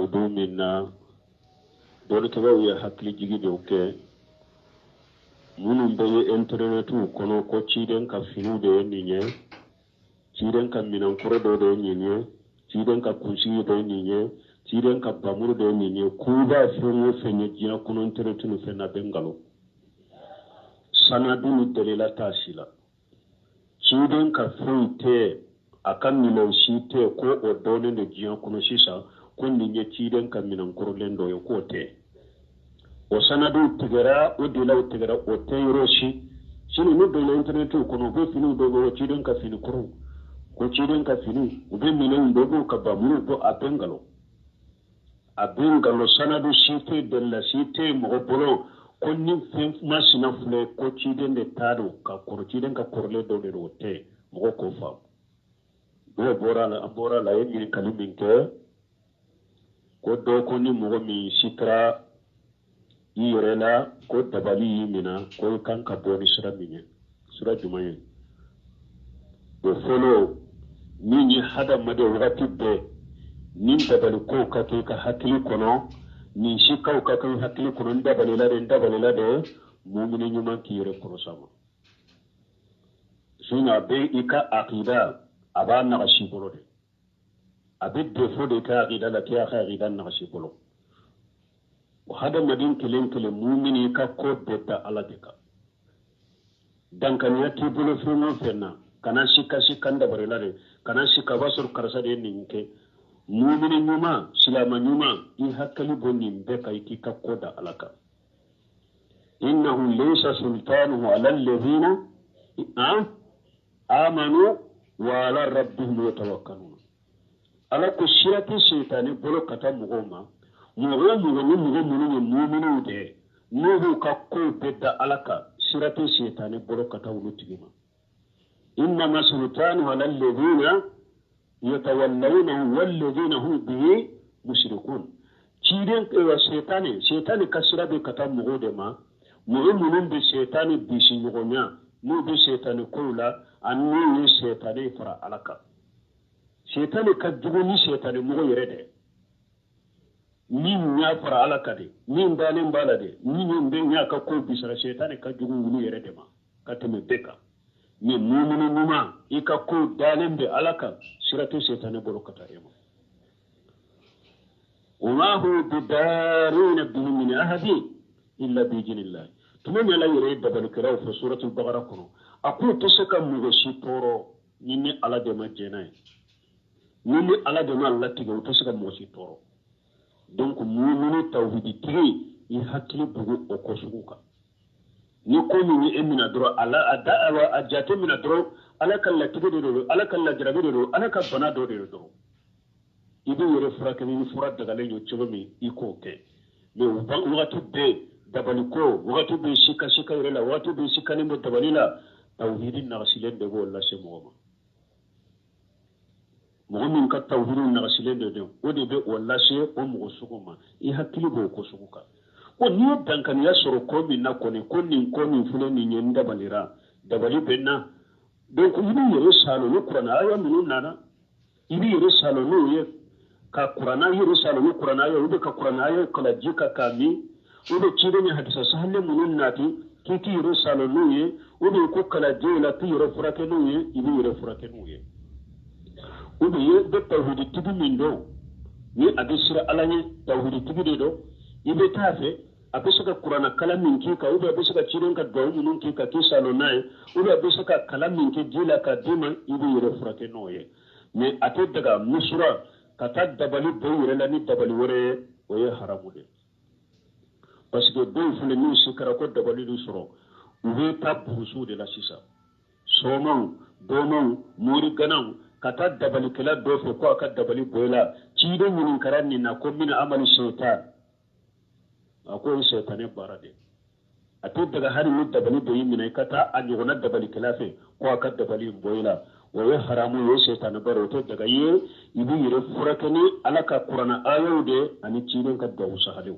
udu minna dole ke bawo ya hakli jigi do ke munum be internetu kono ko ciden ka finu de ninye ciden ka minan kuro do ninye ciden ka kunsi do ninye ciden ka bamuru do ninye kuba fengo fenye jina kono internetu no fenna bengalo sanadu ni dalila tasila ciden ka funte akan minan shite ko odone de jina kono sisa ko ninye ciden ka minan kuro lendo yo ko te o sanadu tigara o dila tigara o tayroshi shine no do internet ko no be finu do go ciden ka finu kuro ko ciden ka finu o be minan do go ka bamuru ko abengalo sanadu shite della shite mo bolo ko ni fen masina fule ko ciden de tado ka ko ciden ka korle do de rote mo ko fa do bora la yin kalimin ke ko do ko ni mo mi sitra yirela ko dabali yimina ko kan ka boni sura minye sura jumaye do folo ni hada mado wakati be nin dabali ko ka ke ka hakili kono ni shikau ka ka hakili kono dabali la de mu'mini nyuma kire ko sama suna be ika aqida abana ga shibolo de abid defo de ka aqida la ka aqida na shibolo hada madin kelen mu'mini ka ko beta aladika dankaniya tibulo fengo fenna kana shikanda barelare kana shika basur karsa de ninke mu'mini nyuma silama nyuma i hakali bonni beka iki ka koda alaka innahu laysa sultanuhu ala alladhina amanu wa ala rabbihim yatawakkalun ala ko shirati shaytani bolo kata mugoma mu'minu de nuhu ka ko bedda alaka shirati shaytani bolo kata wulutigima inna masultanu ala alladhina yatawallawna walladhina hum bihi mushrikun ciden wa shaytani ka shirabe kata mugode ma mu'minun bi shaytani bi shinyugonya mu bi shaytani kula annu ni shaytani fara alaka shaytani ka duguni shaytani mugo yerede min nya fara alaka de min dalin balade min be nya ka ko bisara shaytani ka dugu wulu yerede ma ka teme beka min mu'minu numa ika ko dalin be alaka siratu shaytani borokata ema وما هو بضارين به من أحد إلا بإذن الله تمام لا يريد ببلكراو في سورة البقرة كنو أقول تسكى مغشي تورو نيني على دما جناي نيني على دما الله تيغو تسكى مغشي تورو دونك مؤمن توحيد تري يحكي بغو أكوشوكا نيكوني ني امنا درو على أدعوا أجاتي من درو على كلا تيغو على كلا جرابي درو على كبنا درو ibi yere furake ni fura daga le yo chomi iko ke me wakati be dabaliko wakati be shika yere la wakati be shika ni mo dabalila tawhidin na silen de go la se mo min ka tawhidin na silen de o de be wala se o mo suguma I hakili bo ko suguka ko ni dankan ya soro ko min na ko ni fule ni nyen dabalira dabali benna donc ibi yere salo no qur'ana aya minun nana ibi yere salo no ye ka qur'ana yiri salo ni qur'ana yo ube ka qur'ana yo kala jika kami ube chide ni hadisa sahalle munun nati kiki yiri salo nuye ube ko kala jela ti yiri furake nuye ibi yiri furake nuye ube ye be tawhid tibi mindo ni abisira alanye tawhid tibi do ibe tafe abisaka qur'ana kala min kika ube abisaka chide ka do munun kika ki salo nae ube abisaka kala min ki jela ka dima ibi yiri furake nuye me ate daga musura kata dabali boyire la ni dabali wore oye haramu de parce que do fule ni sikara ko dabali du soro uwe ta burusu de la sisa somon domon muri ganan kata dabali kala do fe ko aka dabali boyla ci de nyinin karanni na ko min amali shaytan ako shaytane barade ate daga hari ni dabali do yimina kata anyona dabali kala fe ko aka dabali boyla waye haramu ye shaytan baroto daga ye ibi yire furakani alaka qur'ana ayode ani ciden ka dawu sahalew